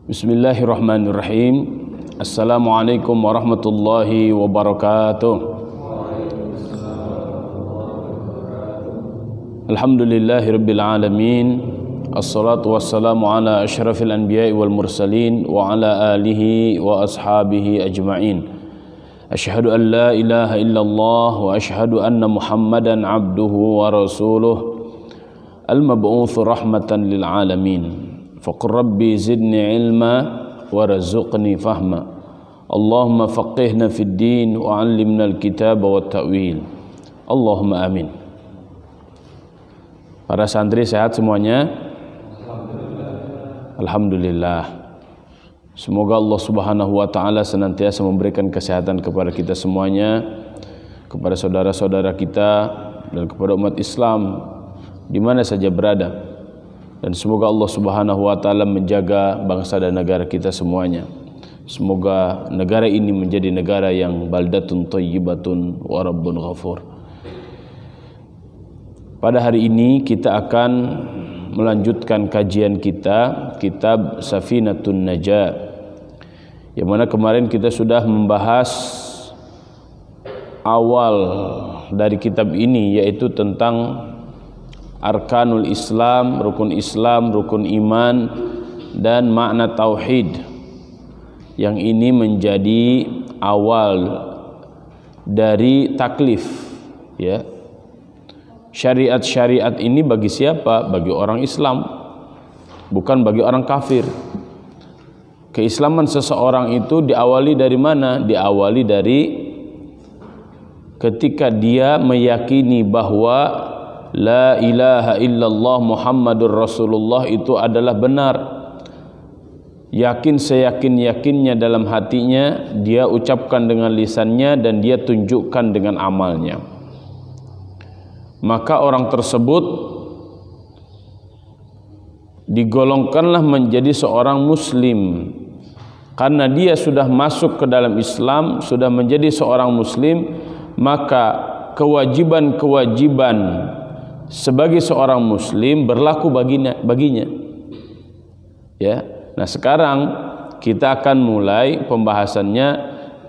Bismillahirrahmanirrahim. Assalamualaikum warahmatullahi wabarakatuh. Alhamdulillahirabbil alamin. Assalatu wassalamu ala asyrafil anbiya'i wal mursalin wa ala alihi wa ashabihi ajma'in. Asyhadu an la ilaha illallah wa asyhadu anna Muhammadan abduhu wa rasuluh al-mab'uts rahmatan lil alamin. Faqur rabbi zidni ilma warzuqni fahma. Allahumma faqihna fid din wa 'allimna al-kitaba wat ta'wil. Allahumma amin. Para santri sehat semuanya? Alhamdulillah. Semoga Allah Subhanahu wa taala senantiasa memberikan kesehatan kepada kita semuanya, kepada saudara-saudara kita dan kepada umat Islam di mana saja berada. Dan semoga Allah Subhanahu wa taala menjaga bangsa dan negara kita semuanya. Semoga negara ini menjadi negara yang baldatun thayyibatun wa rabbun ghafur. Pada hari ini kita akan melanjutkan kajian kita kitab Safinatun Najah, yang mana kemarin kita sudah membahas awal dari kitab ini, yaitu tentang Arkanul Islam, rukun iman, dan makna tauhid. Yang ini menjadi awal dari taklif, ya. Syariat-syariat ini bagi siapa? Bagi orang Islam, bukan bagi orang kafir. Keislaman seseorang itu diawali dari mana? Diawali dari ketika dia meyakini bahwa la ilaha illallah Muhammadur Rasulullah itu adalah benar. Yakin seyakin-yakinnya dalam hatinya, dia ucapkan dengan lisannya dan dia tunjukkan dengan amalnya. Maka orang tersebut digolongkanlah menjadi seorang muslim. Karena dia sudah masuk ke dalam Islam, sudah menjadi seorang muslim, maka kewajiban-kewajiban sebagai seorang muslim berlaku baginya. Ya. Nah, sekarang kita akan mulai pembahasannya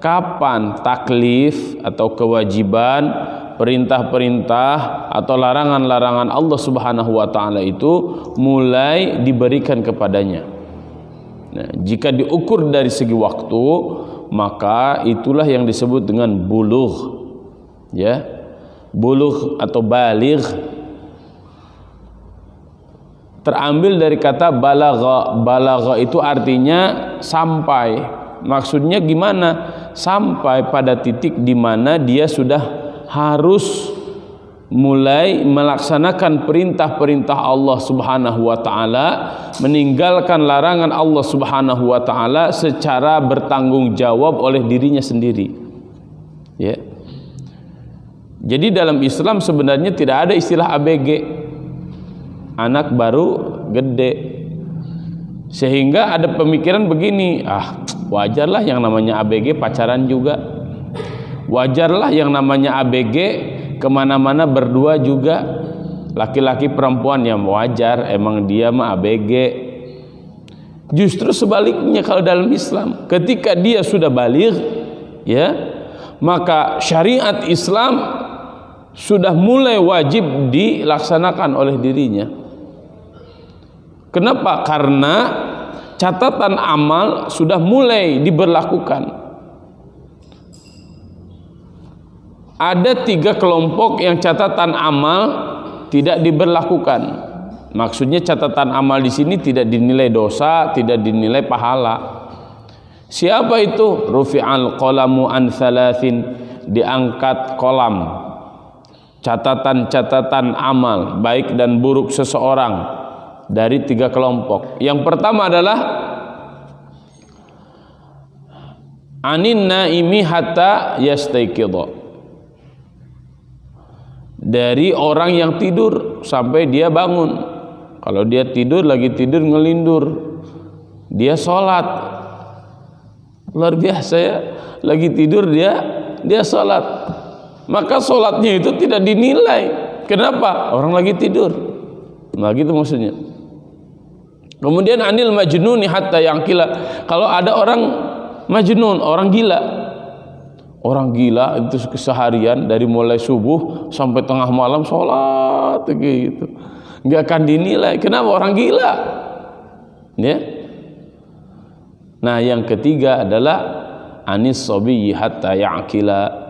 kapan taklif atau kewajiban, perintah-perintah atau larangan-larangan Allah Subhanahu wa taala itu mulai diberikan kepadanya. Nah, jika diukur dari segi waktu, maka itulah yang disebut dengan bulugh. Ya. Bulugh atau baligh terambil dari kata balagha. Balagha itu artinya sampai. Maksudnya gimana? Sampai pada titik di mana dia sudah harus mulai melaksanakan perintah-perintah Allah Subhanahu wa taala, meninggalkan larangan Allah Subhanahu wa taala secara bertanggung jawab oleh dirinya sendiri. Ya. Jadi dalam Islam sebenarnya tidak ada istilah ABG, anak baru gede, sehingga ada pemikiran begini, wajarlah yang namanya ABG pacaran juga, wajarlah yang namanya ABG kemana-mana berdua juga, laki-laki perempuan yang wajar, emang dia mah ABG. Justru sebaliknya kalau dalam Islam, ketika dia sudah baligh, ya, maka syariat Islam sudah mulai wajib dilaksanakan oleh dirinya. Kenapa? Karena catatan amal sudah mulai diberlakukan. Ada 3 kelompok yang catatan amal tidak diberlakukan. Maksudnya catatan amal di sini tidak dinilai dosa, tidak dinilai pahala. Siapa itu? Rufi'al qalamu an thalathin, diangkat kolam catatan-catatan amal baik dan buruk seseorang dari 3 kelompok. Yang pertama adalah anin naimi hatta yastaiqidha, dari orang yang tidur sampai dia bangun. Kalau dia tidur, lagi tidur ngelindur, dia sholat. Luar biasa ya, lagi tidur dia sholat. Maka sholatnya itu tidak dinilai. Kenapa? Orang lagi tidur. Nah gitu maksudnya. Kemudian anil majnuni hatta yaqila. Kalau ada orang majnun, orang gila. Orang gila itu seharian dari mulai subuh sampai tengah malam sholat gitu. Enggak akan dinilai. Kenapa? Orang gila. Ya. Nah, yang ketiga adalah anis sabiyyi hatta yaqila.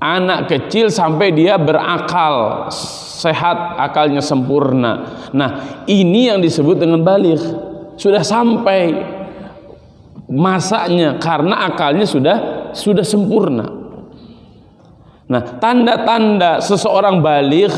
Anak kecil sampai dia berakal, sehat, akalnya sempurna. Nah, ini yang disebut dengan baligh. Sudah sampai masanya karena akalnya sudah sempurna. Nah, tanda-tanda seseorang baligh,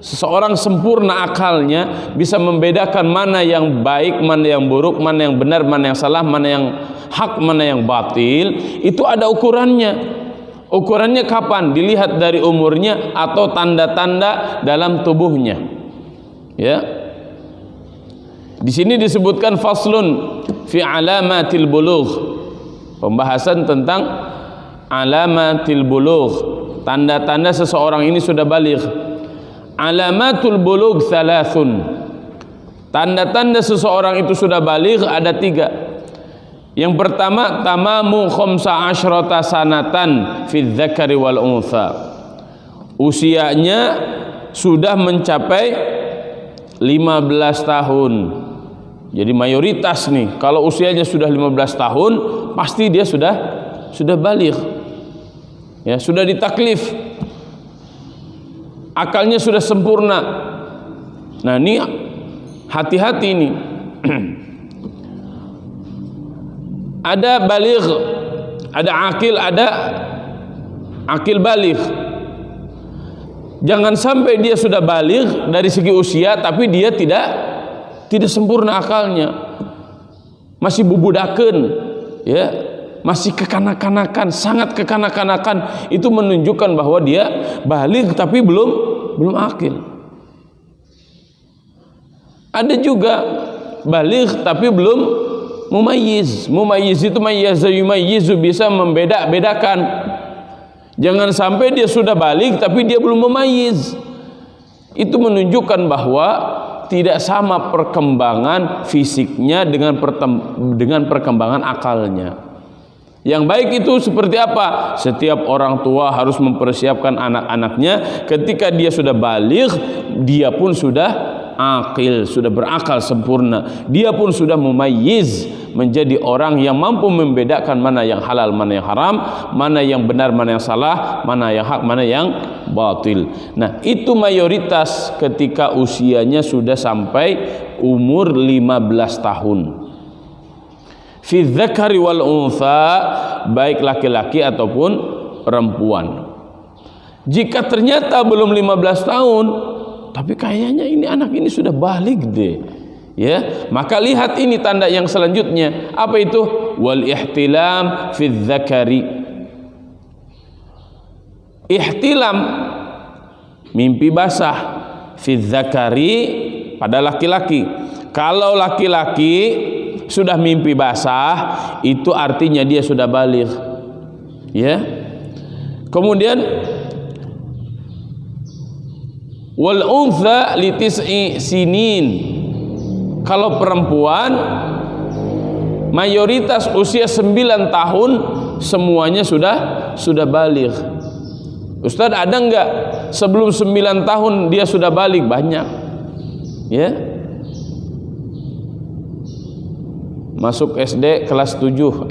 seseorang sempurna akalnya, bisa membedakan mana yang baik, mana yang buruk, mana yang benar, mana yang salah, mana yang hak, mana yang batil. Itu ada ukurannya. Ukurannya kapan? Dilihat dari umurnya atau tanda-tanda dalam tubuhnya. Ya. Di sini disebutkan faslun fi alamatil bulugh. Pembahasan tentang alamatil bulugh. Tanda-tanda seseorang ini sudah baligh. Alamatul bulugh thalathun. Tanda-tanda seseorang itu sudah baligh ada 3. Yang pertama, tamamu khamsa asyrata sanatan fi dzakari wal untha. Usianya sudah mencapai 15 tahun. Jadi mayoritas nih, kalau usianya sudah 15 tahun, pasti dia sudah baligh. Ya, sudah ditaklif. Akalnya sudah sempurna. Nah, ini hati-hati nih. Ada baligh, ada akil baligh. Jangan sampai dia sudah baligh dari segi usia tapi dia tidak sempurna akalnya. Masih bubudakeun, ya. Masih kekanak-kanakan, sangat kekanak-kanakan. Itu menunjukkan bahwa dia baligh tapi belum akil. Ada juga baligh tapi belum mumayyiz. Mumayyiz itu mayyizu, bisa membeda-bedakan. Jangan sampai dia sudah baligh tapi dia belum mumayyiz. Itu menunjukkan bahwa tidak sama perkembangan fisiknya dengan perkembangan akalnya. Yang baik itu seperti apa? Setiap orang tua harus mempersiapkan anak-anaknya ketika dia sudah baligh, dia pun sudah akil, sudah berakal sempurna. Dia pun sudah mumayyiz, menjadi orang yang mampu membedakan mana yang halal, mana yang haram, mana yang benar, mana yang salah, mana yang hak, mana yang batil. Nah, itu mayoritas ketika usianya sudah sampai umur 15 tahun. Fi dzakari wal untha, baik laki-laki ataupun perempuan. Jika ternyata belum 15 tahun, tapi kayaknya ini anak ini sudah baligh deh, ya, maka lihat ini tanda yang selanjutnya. Apa itu? Wal ihtilam fi dzakari. Ihtilam, mimpi basah, fi dzakari, pada laki-laki. Kalau laki-laki sudah mimpi basah, itu artinya dia sudah baligh, ya. Kemudian wal untha li tis'i sinin. Kalau perempuan mayoritas usia 9 tahun semuanya sudah baligh. Ustaz, ada enggak sebelum 9 tahun dia sudah baligh? Banyak, ya. Masuk SD kelas 7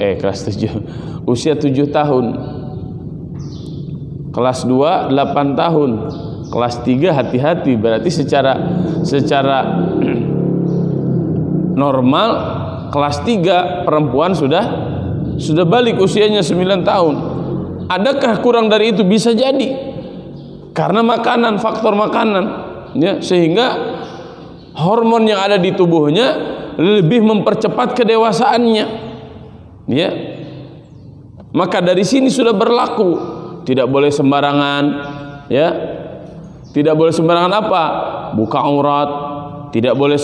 usia 7 tahun. Kelas 2 8 tahun. Kelas 3 hati-hati, berarti secara normal kelas 3 perempuan sudah balik usianya 9 tahun. Adakah kurang dari itu? Bisa jadi karena makanan, faktor makanan, ya, sehingga hormon yang ada di tubuhnya lebih mempercepat kedewasaannya, ya. Maka dari sini sudah berlaku tidak boleh sembarangan, ya. Tidak boleh sembarangan apa? Buka aurat. Tidak boleh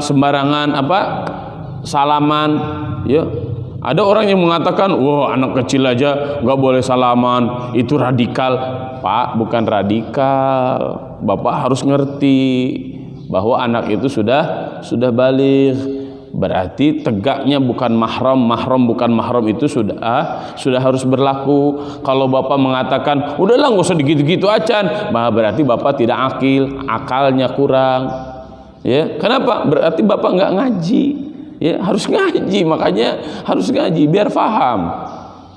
sembarangan apa? Salaman, ya. Ada orang yang mengatakan, wah, anak kecil aja nggak boleh salaman, itu radikal. Pak, bukan radikal. Bapak harus ngerti bahwa anak itu sudah baligh. Berarti tegaknya bukan mahram bukan mahram itu sudah harus berlaku. Kalau bapak mengatakan udahlah nggak usah gitu-gitu acan, bah berarti bapak tidak akil, akalnya kurang. Ya, kenapa? Berarti bapak nggak ngaji. Ya, harus ngaji, makanya harus ngaji biar paham.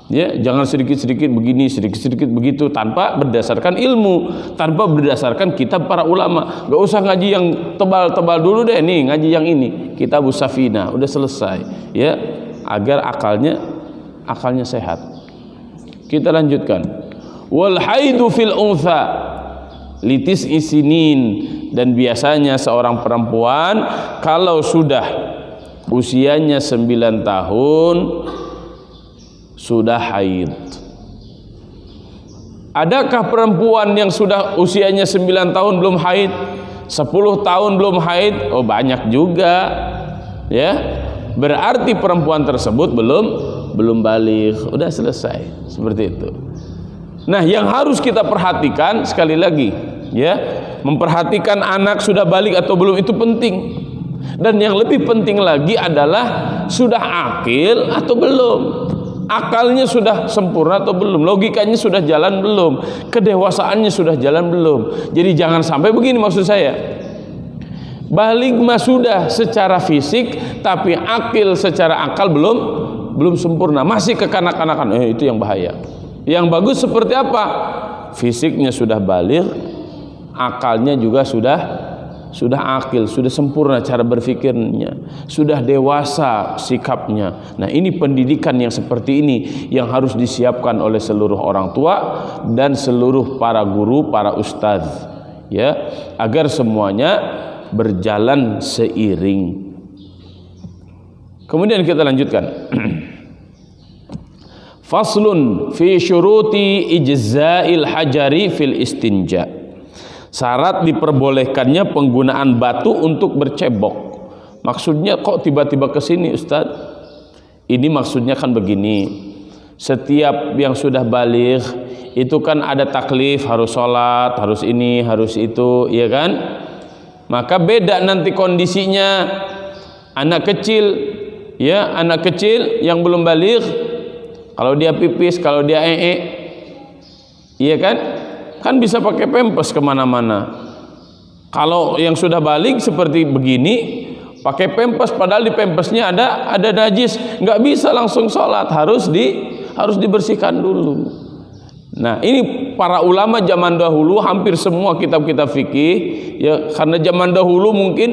Ya, jangan sedikit-sedikit begini, sedikit-sedikit begitu tanpa berdasarkan ilmu, tanpa berdasarkan kitab para ulama. Gak usah ngaji yang tebal-tebal dulu deh, nih ngaji yang ini, Kitabus Safina, udah selesai. Ya, agar akalnya sehat. Kita lanjutkan. Wal haidu fil untha litis isinin, dan biasanya seorang perempuan kalau sudah usianya 9 tahun sudah haid. Adakah perempuan yang sudah usianya 9 tahun belum haid, 10 tahun belum haid? Oh, banyak juga. Ya, berarti perempuan tersebut belum baligh. Udah selesai, seperti itu. Nah, yang harus kita perhatikan sekali lagi, ya, memperhatikan anak sudah baligh atau belum itu penting. Dan yang lebih penting lagi adalah sudah akil atau belum. Akalnya sudah sempurna atau belum, logikanya sudah jalan belum, kedewasaannya sudah jalan belum. Jadi jangan sampai begini, maksud saya, baligh mah sudah secara fisik, tapi akil secara akal belum sempurna, masih kekanak-kanakan. Itu yang bahaya. Yang bagus seperti apa? Fisiknya sudah baligh, akalnya juga sudah akil, sudah sempurna cara berfikirnya, sudah dewasa sikapnya. Nah, ini pendidikan yang seperti ini yang harus disiapkan oleh seluruh orang tua dan seluruh para guru, para ustadz, ya, agar semuanya berjalan seiring. Kemudian kita lanjutkan. Faslun fi syuruti ijza'il hajari fil istinja. Syarat diperbolehkannya penggunaan batu untuk bercebok. Maksudnya kok tiba-tiba ke sini, Ustaz? Ini maksudnya kan begini. Setiap yang sudah baligh itu kan ada taklif, harus sholat, harus ini, harus itu, ya kan? Maka beda nanti kondisinya. Anak kecil, ya, anak kecil yang belum baligh, kalau dia pipis, kalau dia iya kan? Kan bisa pakai pempes kemana-mana. Kalau yang sudah baligh seperti begini, pakai pempes, padahal di pempesnya ada najis, nggak bisa langsung sholat, harus dibersihkan dulu. Nah, ini para ulama zaman dahulu, hampir semua kitab-kitab fikih, ya, karena zaman dahulu mungkin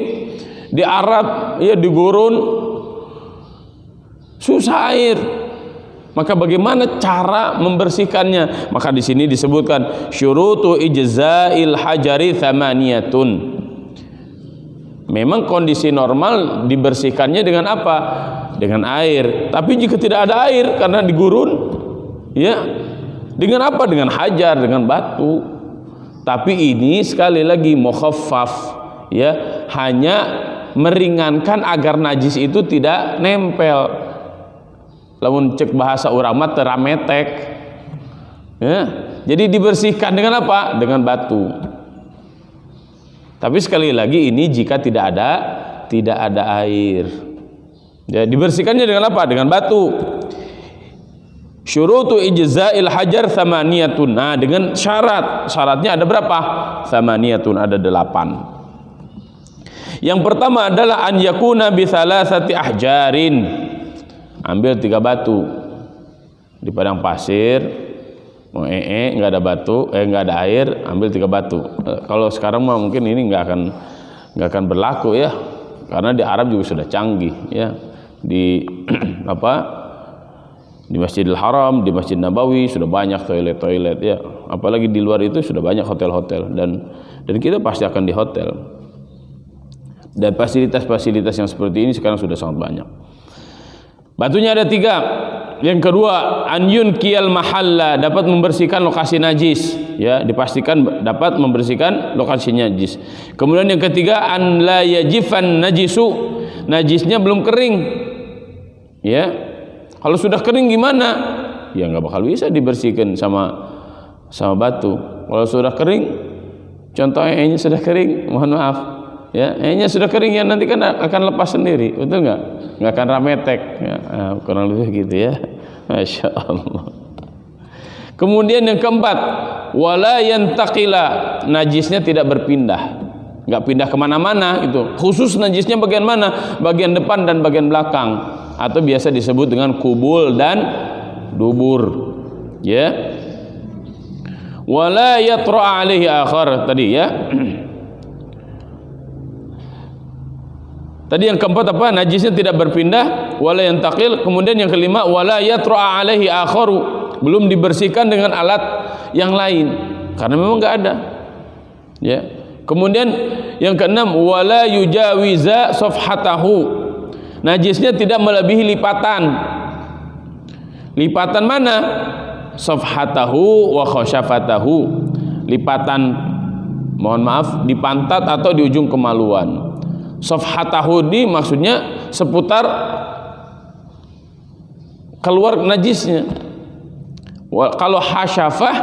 di Arab, ya, di gurun susah air. Maka bagaimana cara membersihkannya? Maka di sini disebutkan syurutu ijza'il hajari thamaniyatun. Memang kondisi normal dibersihkannya dengan apa? Dengan air. Tapi jika tidak ada air karena di gurun, ya, dengan apa? Dengan hajar, dengan batu. Tapi ini sekali lagi mukhaffaf, ya, hanya meringankan agar najis itu tidak nempel. Lamun cek bahasa urang mah terametek, ya. Jadi dibersihkan dengan apa? Dengan batu. Tapi sekali lagi ini jika tidak ada air, ya, dibersihkannya dengan apa? Dengan batu. Syurutu ijza'il hajar thamaniyatun. Nah, dengan syaratnya ada berapa? Thamaniyatun, ada 8. Yang pertama adalah an yakuna bi thalathati ahjarin. Ambil 3 batu di padang pasir, mau nggak ada batu, nggak ada air, ambil 3 batu. Kalau sekarang mah mungkin ini nggak akan berlaku, ya, karena di Arab juga sudah canggih, ya, di di Masjidil Haram, di Masjid Nabawi sudah banyak toilet, ya, apalagi di luar itu sudah banyak hotel-hotel, dan kita pasti akan di hotel, dan fasilitas-fasilitas yang seperti ini sekarang sudah sangat banyak. Batunya ada 3. Yang kedua, anyun kiyal mahalla, dapat membersihkan lokasi najis, ya, dipastikan dapat membersihkan lokasi najis. Kemudian yang ketiga, an la yajifan najisu, najisnya belum kering, ya. Kalau sudah kering gimana? Ya nggak bakal bisa dibersihkan sama batu. Kalau sudah kering, contohnya ini sudah kering, mohon maaf, Ya, airnya sudah kering ya, nanti kan akan lepas sendiri, betul nggak? Nggak akan rametek, ya, kurang lebih gitu ya. Masya Allah. Kemudian yang keempat, wala yantaqila, najisnya tidak berpindah, nggak pindah kemana-mana itu. Khusus najisnya bagian mana? Bagian depan dan bagian belakang, atau biasa disebut dengan kubul dan dubur. Ya. Wala yatra alaihi akhar tadi ya. Tadi yang keempat apa? Najisnya tidak berpindah, wala yantaqil. Kemudian yang kelima, wala yatra alaihi akharu, belum dibersihkan dengan alat yang lain karena memang enggak ada. Ya. Kemudian yang keenam, wala yujawiza safhatahu. Najisnya tidak melebihi lipatan. Lipatan mana? Safhatahu wa khasyafatahu. Lipatan, mohon maaf, di pantat atau di ujung kemaluan. Safhatahu ini maksudnya seputar keluar najisnya. Kalau hasyafah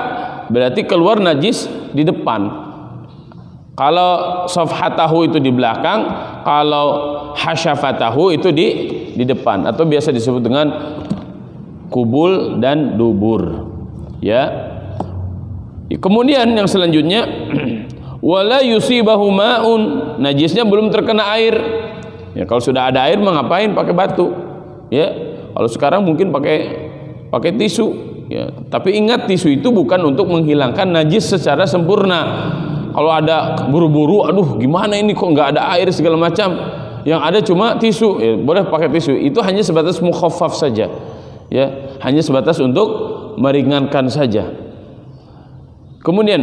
berarti keluar najis di depan. Kalau safhatahu itu di belakang, kalau hasyafatahu itu di depan, atau biasa disebut dengan kubul dan dubur. Ya. Kemudian yang selanjutnya, wala yusibahu ma'un, najisnya belum terkena air. Ya, kalau sudah ada air mah ngapain pakai batu? Ya, kalau sekarang mungkin pakai tisu. Ya, tapi ingat, tisu itu bukan untuk menghilangkan najis secara sempurna. Kalau ada buru-buru, aduh gimana ini kok nggak ada air segala macam, yang ada cuma tisu, ya, boleh pakai tisu. Itu hanya sebatas mukhaffaf saja. Ya, hanya sebatas untuk meringankan saja. Kemudian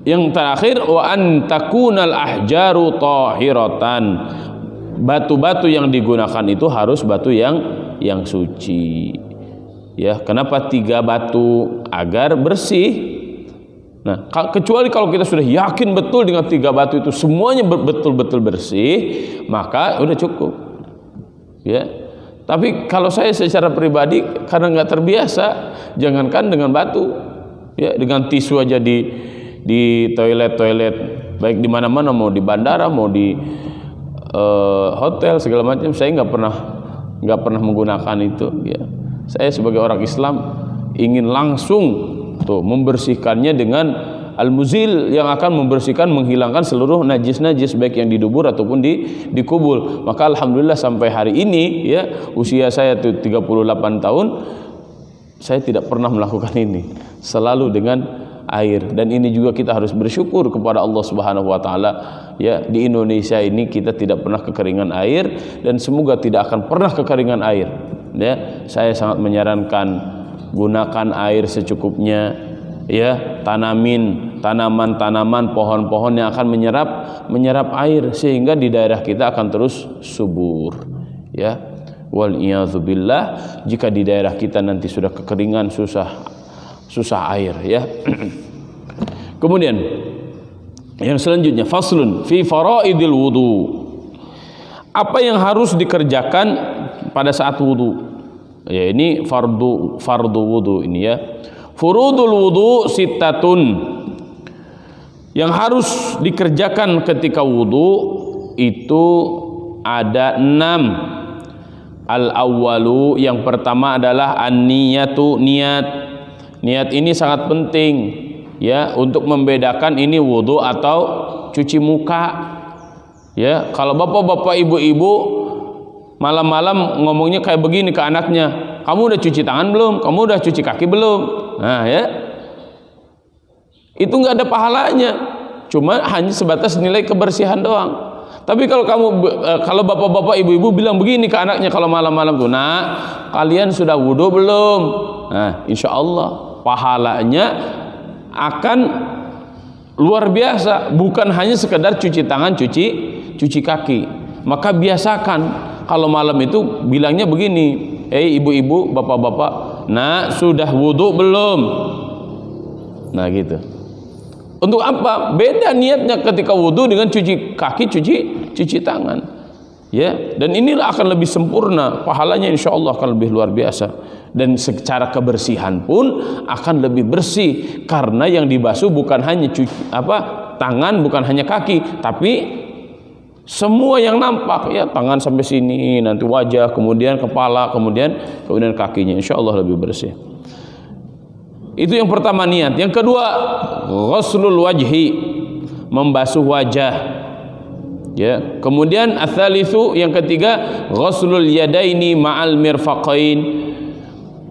yang terakhir, wa an takunal ahjaru tahiratan. Batu-batu yang digunakan itu harus batu yang suci. Ya, kenapa 3 batu? Agar bersih. Nah, kecuali kalau kita sudah yakin betul dengan 3 batu itu semuanya betul-betul bersih, maka udah cukup. Ya. Tapi kalau saya secara pribadi karena nggak terbiasa, jangankan dengan batu, ya, dengan tisu aja di toilet baik di mana-mana, mau di bandara, mau di hotel segala macam, saya nggak pernah menggunakan itu. Ya, saya sebagai orang Islam ingin langsung tuh membersihkannya dengan al-muzil yang akan membersihkan, menghilangkan seluruh najis-najis baik yang di dubur ataupun di kubul. Maka alhamdulillah sampai hari ini, ya, usia saya tuh 38 tahun, saya tidak pernah melakukan ini, selalu dengan air. Dan ini juga kita harus bersyukur kepada Allah Subhanahu wa taala, ya, di Indonesia ini kita tidak pernah kekeringan air dan semoga tidak akan pernah kekeringan air. Ya, saya sangat menyarankan gunakan air secukupnya, ya, tanaman-tanaman, pohon-pohon yang akan menyerap air sehingga di daerah kita akan terus subur. Ya, wal iyadzubillah, jika di daerah kita nanti sudah kekeringan, susah air, ya. Kemudian yang selanjutnya, faslun fi faraidil wudu. Apa yang harus dikerjakan pada saat wudu? Ya, ini fardu wudu ini, ya. Furudul wudu sittatun. Yang harus dikerjakan ketika wudu itu ada 6. Al-awwalu, yang pertama adalah an-niyatu, niat. Niat ini sangat penting, ya, untuk membedakan ini wudu atau cuci muka. Ya, kalau bapak-bapak, ibu-ibu malam-malam ngomongnya kayak begini ke anaknya, kamu udah cuci tangan belum? Kamu udah cuci kaki belum? Nah, ya, itu nggak ada pahalanya, cuma hanya sebatas nilai kebersihan doang. Tapi kalau bapak-bapak, ibu-ibu bilang begini ke anaknya kalau malam-malam tuh, nah, kalian sudah wudu belum? Nah, insya Allah pahalanya akan luar biasa, bukan hanya sekedar cuci tangan, cuci kaki. Maka biasakan kalau malam itu bilangnya begini, ibu-ibu, bapak-bapak, nah, sudah wudu belum? Nah, gitu. Untuk apa? Beda niatnya ketika wudu dengan cuci kaki, cuci tangan. Ya, dan inilah akan lebih sempurna, pahalanya insya Allah akan lebih luar biasa, dan secara kebersihan pun akan lebih bersih, karena yang dibasuh bukan hanya tangan, bukan hanya kaki, tapi semua yang nampak, ya, tangan sampai sini, nanti wajah, kemudian kepala, kemudian kakinya, insya Allah lebih bersih. Itu yang pertama, niat. Yang kedua, ghuslul wajhi, membasuh wajah. Ya, kemudian ats-tsalitsu, yang ketiga, ghuslul yadaini ma'al mirfaqain,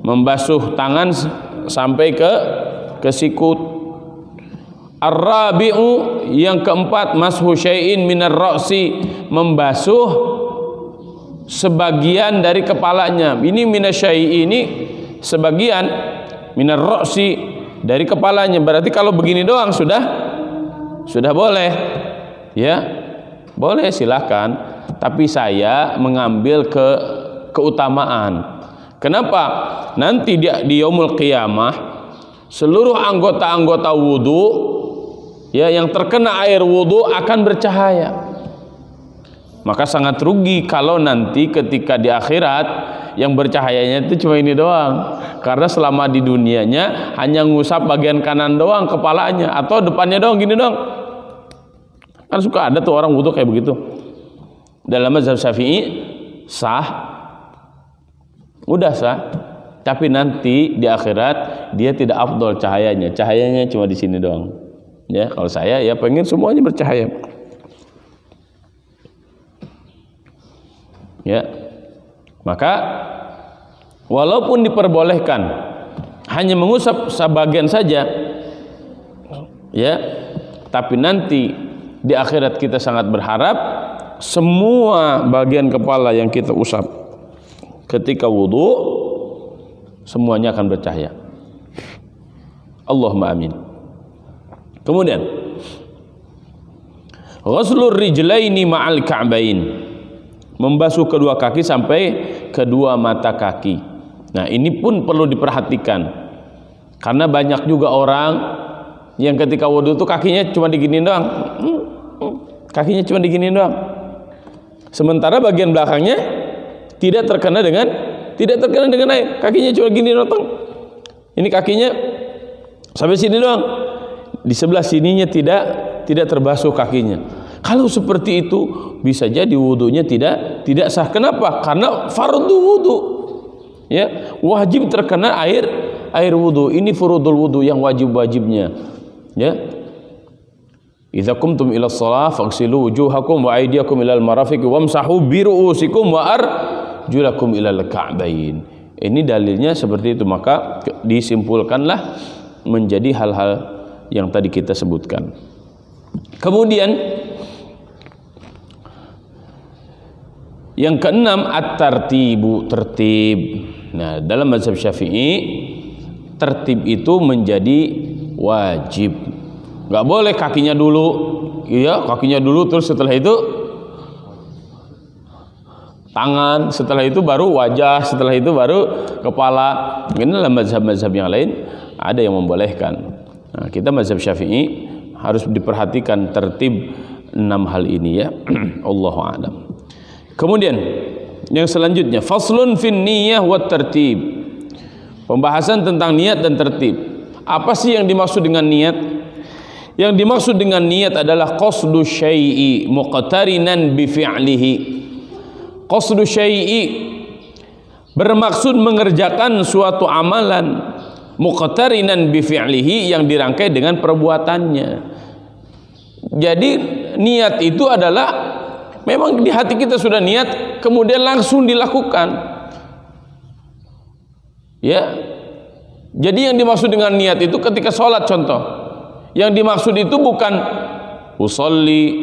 membasuh tangan sampai ke sikut. Ar-rabi'u, yang keempat, mashu syai'in minar ra'si, membasuh sebagian dari kepalanya. Ini minasyai, ini sebagian, minar ra'si, dari kepalanya. Berarti kalau begini doang sudah boleh. Ya, boleh, silakan, tapi saya mengambil keutamaan. Kenapa? Nanti di yaumul qiyamah seluruh anggota-anggota wudu, ya, yang terkena air wudu akan bercahaya. Maka sangat rugi kalau nanti ketika di akhirat yang bercahayanya itu cuma ini doang, karena selama di dunianya hanya ngusap bagian kanan doang kepalanya, atau depannya doang, gini doang. Kan suka ada tuh orang wudu kayak begitu. Dalam mazhab Syafi'i sah, udah sah, tapi nanti di akhirat dia tidak afdol cahayanya cuma di sini doang. Ya, kalau saya ya pengen semuanya bercahaya. Ya, maka walaupun diperbolehkan hanya mengusap sebagian saja, ya, tapi nanti di akhirat kita sangat berharap semua bagian kepala yang kita usap ketika wudu semuanya akan bercahaya. Allahumma amin. Kemudian ghuslur rijlaini ma'al ka'bain, membasuh kedua kaki sampai kedua mata kaki. Nah, ini pun perlu diperhatikan, karena banyak juga orang yang ketika wudu itu kakinya cuma diginiin doang, sementara bagian belakangnya tidak terkena dengan air, kakinya cuma gini doang. Ini kakinya sampai sini doang, di sebelah sininya tidak terbasuh kakinya. Kalau seperti itu bisa jadi wudunya tidak sah. Kenapa? Karena fardhu wudu, ya, wajib terkena air wudu. Ini furudul wudu, yang wajibnya, ya. Idza qumtum ila shalah faghsilu wujuhakum wa aydiyakum ilal marafiqi wamsahu bi ru'usikum wa arjulakum ilal ka'bain. Ini dalilnya seperti itu, maka disimpulkanlah menjadi hal-hal yang tadi kita sebutkan. Kemudian yang keenam, at-tartibu, tertib. Nah, dalam mazhab Syafi'i tertib itu menjadi wajib. Nggak boleh kakinya dulu, ya, kakinya dulu, terus setelah itu tangan, setelah itu baru wajah, setelah itu baru kepala. Ini dalam mazhab-mazhab yang lain ada yang membolehkan. Nah, kita mazhab Syafi'i harus diperhatikan tertib 6 hal ini, ya. Allahu a'lam. Kemudian yang selanjutnya, faslun fin niyyah wat tertib. Pembahasan tentang niat dan tertib. Apa sih yang dimaksud dengan niat? Yang dimaksud dengan niat adalah qasdu syai'i muqtarinan bi fi'lihi. Qasdu syai'i bermaksud mengerjakan suatu amalan, muqtarinan bi fi'lihi, yang dirangkai dengan perbuatannya. Jadi niat itu adalah memang di hati kita sudah niat, kemudian langsung dilakukan. Ya. Jadi yang dimaksud dengan niat itu ketika sholat, contoh. Yang dimaksud itu bukan usolli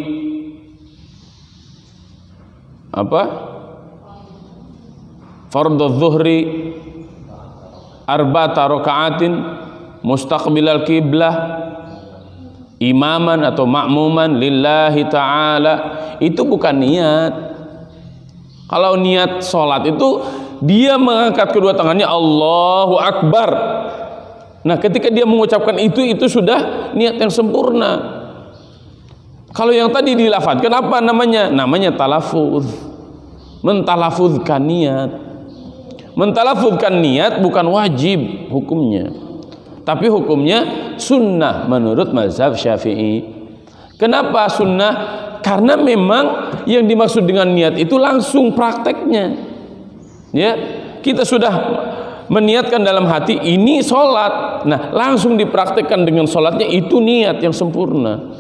fardhu dhuhri arba'ata raka'atin mustaqbilal qiblah imaman atau ma'muman lillahi ta'ala. Itu bukan niat. Kalau niat sholat itu dia mengangkat kedua tangannya Allahu Akbar. Nah, ketika dia mengucapkan itu sudah niat yang sempurna. Kalau yang tadi dilafadzkan apa namanya? Namanya talaffuz. mentalafuzkan niat. Mentalafuzkan niat bukan wajib hukumnya, tapi hukumnya sunnah menurut mazhab Syafi'i. Kenapa sunnah? Karena memang yang dimaksud dengan niat itu langsung prakteknya. Ya, kita sudah meniatkan dalam hati ini sholat, nah langsung dipraktekkan dengan sholatnya, itu niat yang sempurna.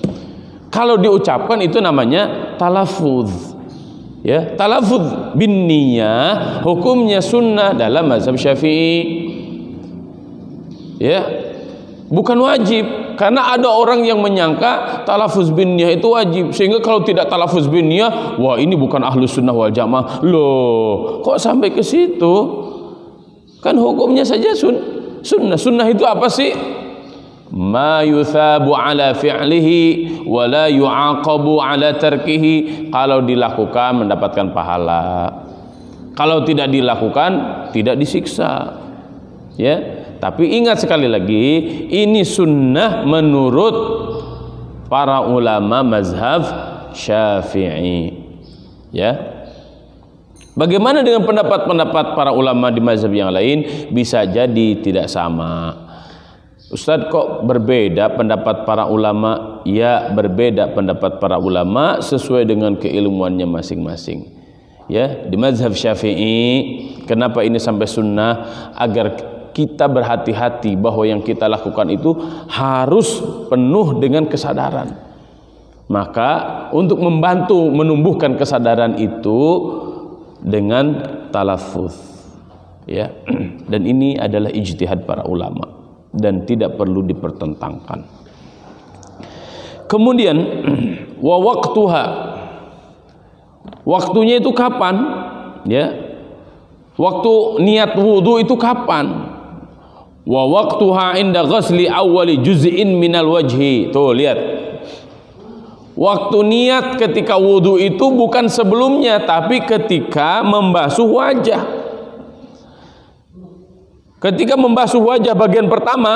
Kalau diucapkan itu namanya talafuz. Ya, talafuz bin niyah hukumnya sunnah dalam mazhab Syafi'i. Ya, bukan wajib, karena ada orang yang menyangka talafuz bin niyah itu wajib, sehingga kalau tidak talafuz bin niyah, wah ini bukan ahlus sunnah wal jamaah. Loh, kok sampai ke situ? Kan hukumnya saja sunnah. Sunnah itu apa sih? Ma yuthabu ala fi'lihi wa la yu'aqabu ala tarkihi. Kalau dilakukan mendapatkan pahala, kalau tidak dilakukan tidak disiksa. Ya, tapi ingat sekali lagi, ini sunnah menurut para ulama mazhab Syafi'i. Ya, bagaimana dengan pendapat-pendapat para ulama di mazhab yang lain? Bisa jadi tidak sama. Ustadz, kok berbeda pendapat para ulama? Ya, berbeda pendapat para ulama sesuai dengan keilmuannya masing-masing. Ya, di mazhab Syafi'i, kenapa ini sampai sunnah? Agar kita berhati-hati bahwa yang kita lakukan itu harus penuh dengan kesadaran. Maka untuk membantu menumbuhkan kesadaran itu dengan talafuz. Ya, dan ini adalah ijtihad para ulama dan tidak perlu dipertentangkan. Kemudian wa waqtuha, waktunya itu kapan? Ya, waktu niat wudu itu kapan? Wa waqtuha inda ghasli awwali juz'in minal wajhi. Tuh lihat, waktu niat ketika wudu itu bukan sebelumnya, tapi ketika membasuh wajah. Ketika membasuh wajah bagian pertama,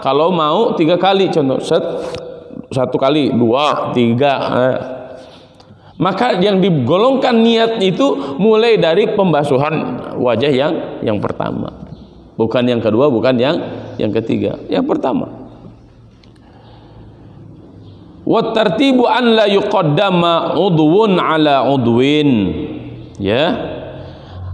kalau mau 3 kali, contoh 1 kali, 2, 3, maka yang digolongkan niat itu mulai dari pembasuhan wajah yang pertama, bukan yang kedua, bukan yang ketiga, yang pertama. Wa tartibu an la yuqaddama udwun ala udwin. Ya,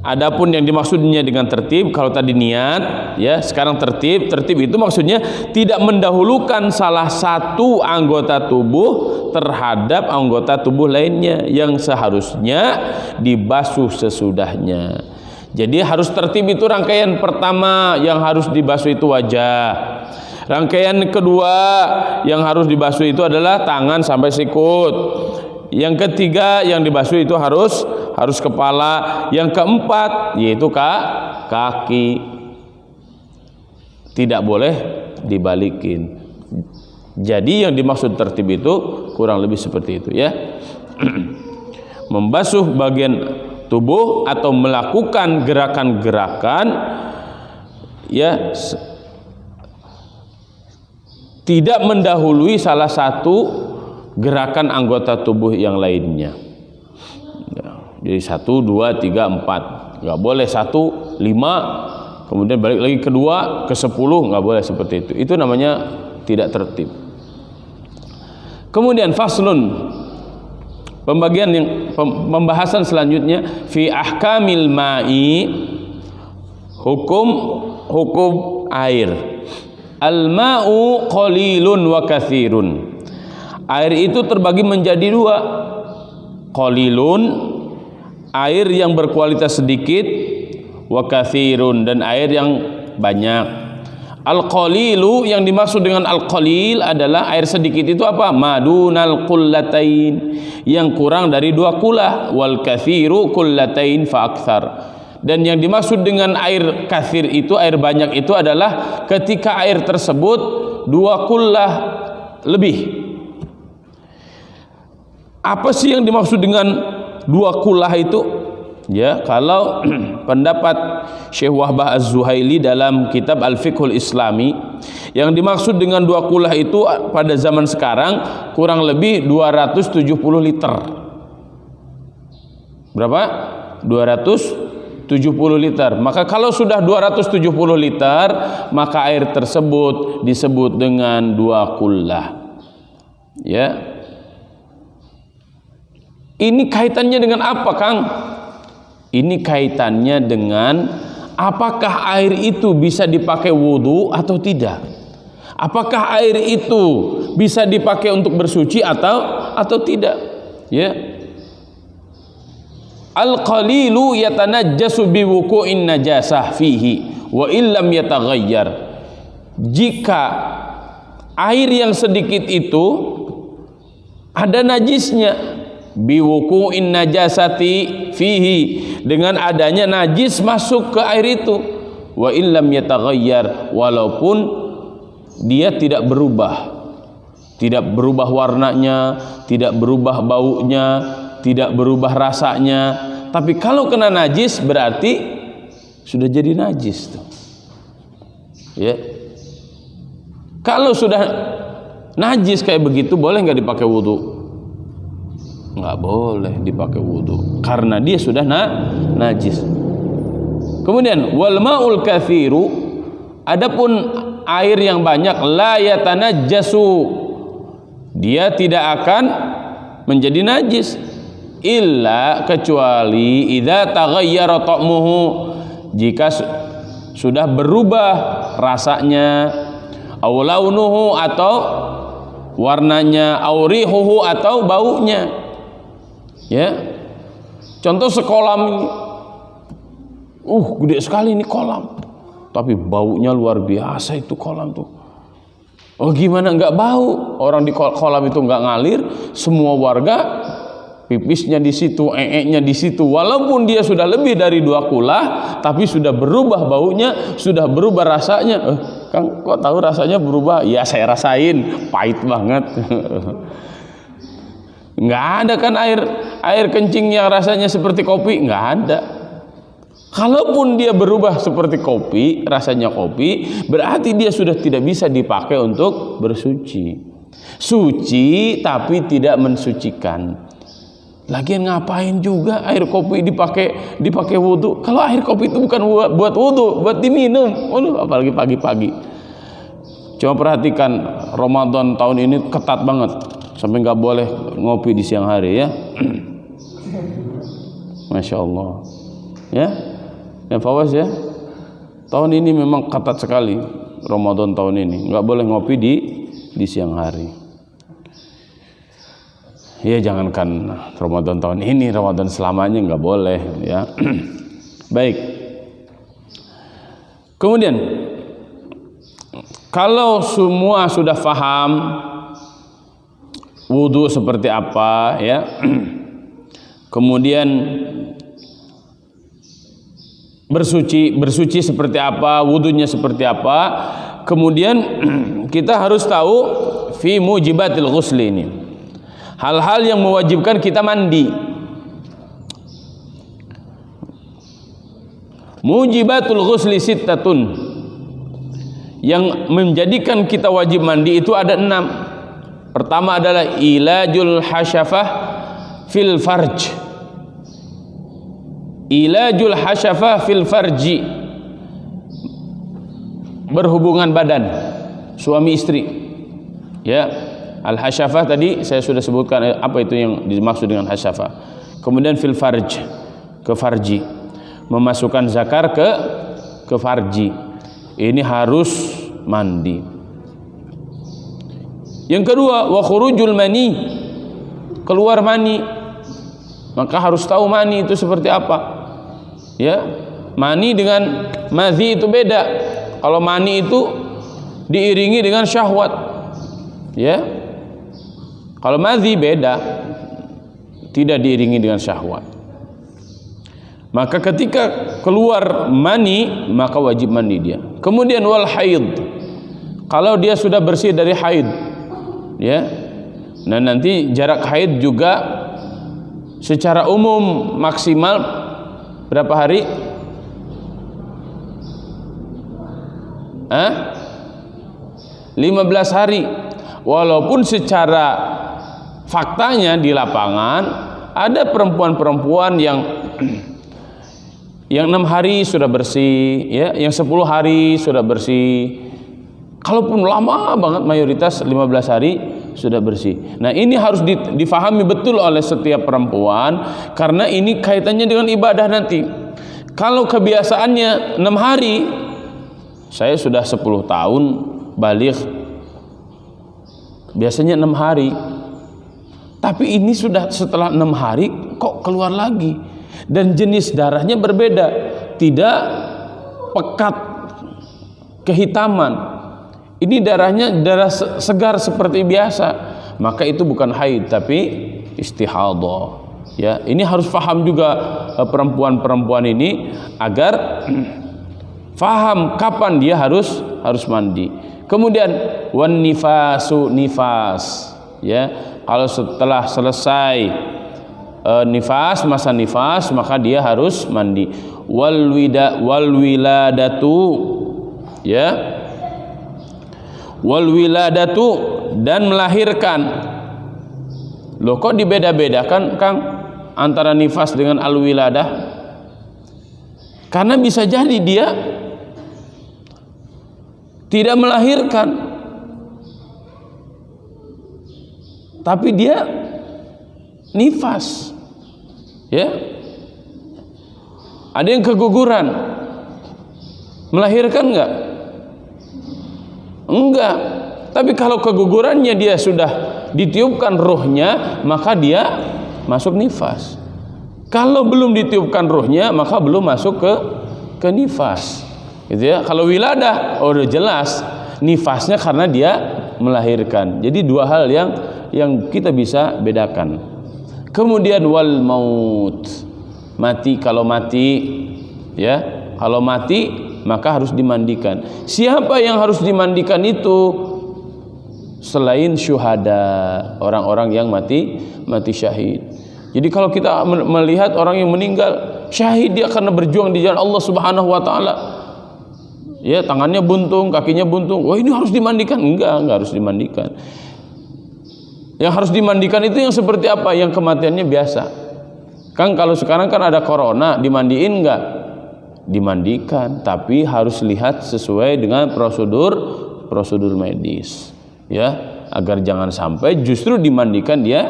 adapun yang dimaksudnya dengan tertib, kalau tadi niat, ya, sekarang tertib. Tertib itu maksudnya tidak mendahulukan salah satu anggota tubuh terhadap anggota tubuh lainnya yang seharusnya dibasuh sesudahnya. Jadi harus tertib itu rangkaian pertama yang harus dibasuh itu wajah. Rangkaian kedua yang harus dibasuh itu adalah tangan sampai sikut. Yang ketiga yang dibasuh itu harus kepala. Yang keempat yaitu kaki. Tidak boleh dibalikin. Jadi yang dimaksud tertib itu kurang lebih seperti itu, ya. Membasuh bagian tubuh atau melakukan gerakan-gerakan, ya, tidak mendahului salah satu gerakan anggota tubuh yang lainnya. Jadi 1, 2, 3, 4, nggak boleh 1, 5, kemudian balik lagi ke 2, ke 10, nggak boleh seperti itu. Itu namanya tidak tertib. Kemudian faslun, pembahasan selanjutnya, fi ahkamil ma'i, hukum air. Al-ma'u qalilun wa katsirun. Air itu terbagi menjadi 2. Qalilun, air yang berkualitas sedikit, wa katsirun, dan air yang banyak. Al-qalilu, yang dimaksud dengan al-qalil adalah air sedikit itu apa? Madunal qullatain, yang kurang dari 2 kullah. Wal katsiru qullatain fa aktsar. Dan yang dimaksud dengan air katsir itu, air banyak itu adalah ketika air tersebut 2 kullah lebih. Apa sih yang dimaksud dengan 2 kullah itu? Ya, kalau pendapat Syekh Wahbah Az-Zuhaili dalam kitab Al-Fiqhul Islami, yang dimaksud dengan 2 kullah itu pada zaman sekarang kurang lebih 270 liter. Berapa? 270 liter. Maka kalau sudah 270 liter, maka air tersebut disebut dengan 2 kullah. Ya. Ini kaitannya dengan apa, Kang? Ini kaitannya dengan apakah air itu bisa dipakai wudu atau tidak? Apakah air itu bisa dipakai untuk bersuci atau tidak? Ya. Al-qalilu yatanajjasu biwuqu'in najasah fihi wa illam yataghayyar. Jika air yang sedikit itu ada najisnya, biwuqu'in najasati fihi, dengan adanya najis masuk ke air itu, wa illam yataghayyar, walaupun dia tidak berubah warnanya, tidak berubah baunya, tidak berubah rasanya. Tapi kalau kena najis berarti sudah jadi najis tuh. Ya. Kalau sudah najis kayak begitu, boleh nggak dipakai wudu? Nggak boleh dipakai wudu karena dia sudah najis. Kemudian wal ma'ul kathiru, adapun air yang banyak, la yatanajjasu, dia tidak akan menjadi najis, illa, kecuali idza taghayyara ta'muhu, jika sudah berubah rasanya, au launuhu, atau warnanya, au rihuhu, atau baunya. Ya. Contoh sekolam ini, gede sekali ini kolam, tapi baunya luar biasa itu kolam tuh. Oh gimana nggak bau? Orang di kolam itu nggak ngalir, semua warga pipisnya di situ, nya di situ. Walaupun dia sudah lebih dari 2 kullah, tapi sudah berubah baunya, sudah berubah rasanya. Kang, kok tahu rasanya berubah? Ya saya rasain, pahit banget. Nggak ada kan air kencing yang rasanya seperti kopi, nggak ada. Kalaupun dia berubah seperti kopi, rasanya kopi, berarti dia sudah tidak bisa dipakai untuk bersuci. Suci tapi tidak mensucikan. Lagian ngapain juga air kopi dipakai wudu? Kalau air kopi itu bukan buat wudu, buat diminum. Apalagi pagi-pagi. Coba perhatikan, Ramadan tahun ini ketat banget, sampai nggak boleh ngopi di siang hari ya. Masya Allah. Ya. Yang Fawaz ya, tahun ini memang ketat sekali Ramadan tahun ini, nggak boleh ngopi di siang hari. Ya jangankan Ramadan tahun ini, Ramadan selamanya nggak boleh ya. Baik. Kemudian kalau semua sudah paham wudu seperti apa ya, kemudian bersuci seperti apa, wudunya seperti apa, kemudian kita harus tahu fi mujibatil ghusli, ini hal-hal yang mewajibkan kita mandi. Mujibatul ghusli sittatun, yang menjadikan kita wajib mandi itu ada 6. Pertama adalah ilajul hasyafah fil farj. Ilajul hasyafah fil farji, berhubungan badan suami istri. Ya, al hasyafah tadi saya sudah sebutkan apa itu yang dimaksud dengan hasyafah. Kemudian fil farj, ke farji, memasukkan zakar ke farji. Ini harus mandi. Yang kedua, wa khurujul mani, keluar mani. Maka harus tahu mani itu seperti apa. Ya, mani dengan madhi itu beda. Kalau mani itu diiringi dengan syahwat. Ya. Kalau madhi beda, tidak diiringi dengan syahwat. Maka ketika keluar mani, maka wajib mandi dia. Kemudian wal haid, kalau dia sudah bersih dari haid, ya. Nah nanti jarak haid juga secara umum maksimal berapa hari? 15 hari. Walaupun secara faktanya di lapangan ada perempuan-perempuan yang Yang 6 hari sudah bersih, ya. Yang 10 hari sudah bersih. Kalaupun lama banget mayoritas 15 hari sudah bersih. Nah, ini harus difahami betul oleh setiap perempuan karena ini kaitannya dengan ibadah nanti. Kalau kebiasaannya 6 hari, saya sudah 10 tahun baligh, biasanya 6 hari. Tapi ini sudah setelah 6 hari kok keluar lagi. Dan jenis darahnya berbeda, tidak pekat kehitaman. Ini darahnya darah segar seperti biasa, maka itu bukan haid tapi istihadhah. Ya, ini harus paham juga perempuan-perempuan ini agar faham kapan dia harus mandi. Kemudian wan nifasu nifas, ya, kalau setelah selesai nifas, masa nifas, maka dia harus mandi. Wal wiladatu, ya, wal wiladatu, dan melahirkan. Loh, kok dibeda-bedakan, Kang, antara nifas dengan al wiladah? Karena bisa jadi dia tidak melahirkan, tapi dia nifas, ya. Ada yang keguguran, melahirkan enggak? Enggak. Tapi kalau kegugurannya dia sudah ditiupkan ruhnya, maka dia masuk nifas. Kalau belum ditiupkan ruhnya, maka belum masuk ke nifas. Gitu ya. Kalau wiladah, udah jelas nifasnya karena dia melahirkan. Jadi dua hal yang kita bisa bedakan. Kemudian wal maut, mati. Kalau mati, ya, kalau mati maka harus dimandikan. Siapa yang harus dimandikan itu? Selain syuhada, orang-orang yang mati syahid. Jadi kalau kita melihat orang yang meninggal syahid, dia karena berjuang di jalan Allah Subhanahu wa taala, ya, tangannya buntung, kakinya buntung, wah ini harus dimandikan? Enggak harus dimandikan. Yang harus dimandikan itu yang seperti apa? Yang kematiannya biasa. Kang, kalau sekarang kan ada corona, dimandiin enggak? Dimandikan, tapi harus lihat sesuai dengan prosedur medis, ya, agar jangan sampai justru dimandikan dia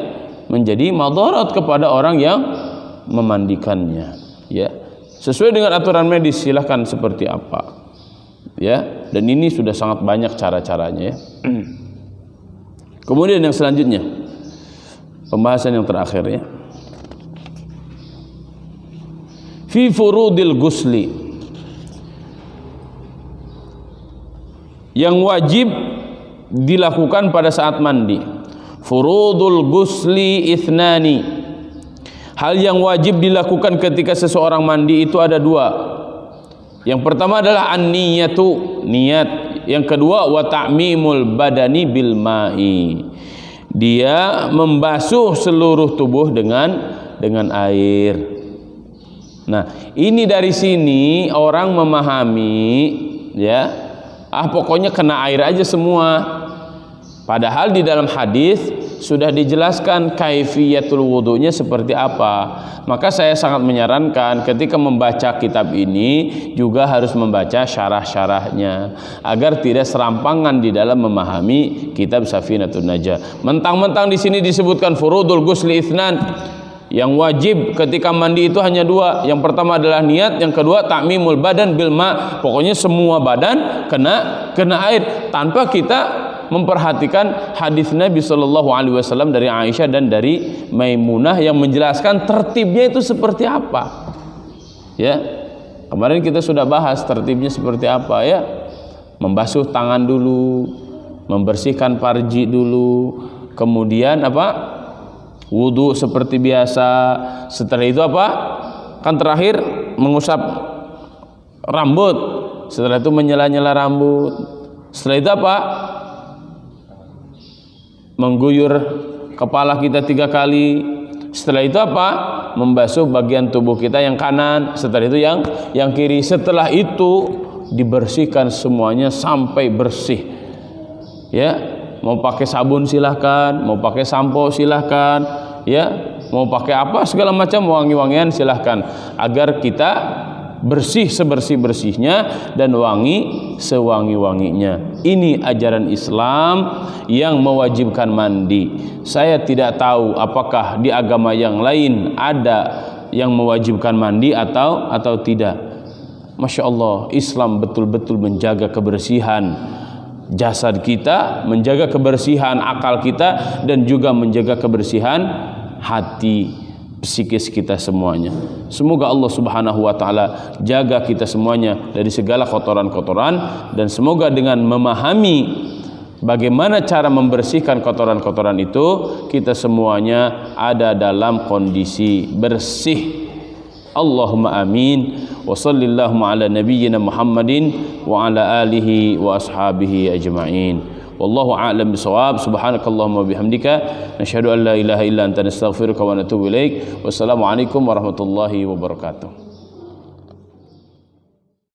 menjadi madarat kepada orang yang memandikannya, ya. Sesuai dengan aturan medis, silahkan seperti apa, ya. Dan ini sudah sangat banyak cara-caranya, ya. Kemudian yang selanjutnya, pembahasan yang terakhir, ya, fi furudil gusli, yang wajib dilakukan pada saat mandi. Furudul gusli ithnani, hal yang wajib dilakukan ketika seseorang mandi itu ada dua. Yang pertama adalah an-niyatu, niat. Yang kedua wa ta'mimul badani bil ma'i, dia membasuh seluruh tubuh dengan air. Nah, ini dari sini orang memahami, ya, pokoknya kena air aja semua. Padahal di dalam hadis sudah dijelaskan kaifiyatul wudunya seperti apa. Maka saya sangat menyarankan ketika membaca kitab ini juga harus membaca syarah-syarahnya agar tidak serampangan di dalam memahami kitab Safinatun Najah. Mentang-mentang di sini disebutkan furudul ghusli itsnan, yang wajib ketika mandi itu hanya dua. Yang pertama adalah niat, yang kedua ta'mimul badan bil ma. Pokoknya semua badan kena air, tanpa kita memperhatikan hadis Nabi Shallallahu Alaihi Wasallam dari Aisyah dan dari Maimunah yang menjelaskan tertibnya itu seperti apa. Ya, kemarin kita sudah bahas tertibnya seperti apa, ya. Membasuh tangan dulu, membersihkan farji dulu, kemudian apa? Wudu seperti biasa. Setelah itu apa? Kan terakhir mengusap rambut. Setelah itu menyela-nyela rambut. Setelah itu apa? Mengguyur kepala kita 3 kali. Setelah itu apa? Membasuh bagian tubuh kita yang kanan. Setelah itu yang kiri. Setelah itu dibersihkan semuanya sampai bersih, ya. Mau pakai sabun silahkan, mau pakai sampo silahkan, ya, mau pakai apa segala macam wangi-wangian silahkan, agar kita bersih sebersih-bersihnya dan wangi sewangi-wanginya. Ini ajaran Islam yang mewajibkan mandi. Saya tidak tahu apakah di agama yang lain ada yang mewajibkan mandi atau tidak. Masya Allah, Islam betul-betul menjaga kebersihan jasad kita, menjaga kebersihan akal kita, dan juga menjaga kebersihan hati, psikis kita semuanya. Semoga Allah Subhanahu wa taala jaga kita semuanya dari segala kotoran-kotoran, dan semoga dengan memahami bagaimana cara membersihkan kotoran-kotoran itu, kita semuanya ada dalam kondisi bersih. Allahumma amin. Wa sallallahu ala nabiyyina Muhammadin wa ala alihi wa ashabihi ajma'in. Wallahu a'lam bishawab. Subhanakallahumma bihamdika nasyhadu an la ilaha illa anta nastaghfiruka wa natubu ilaik. Wassalamu alaikum warahmatullahi wabarakatuh.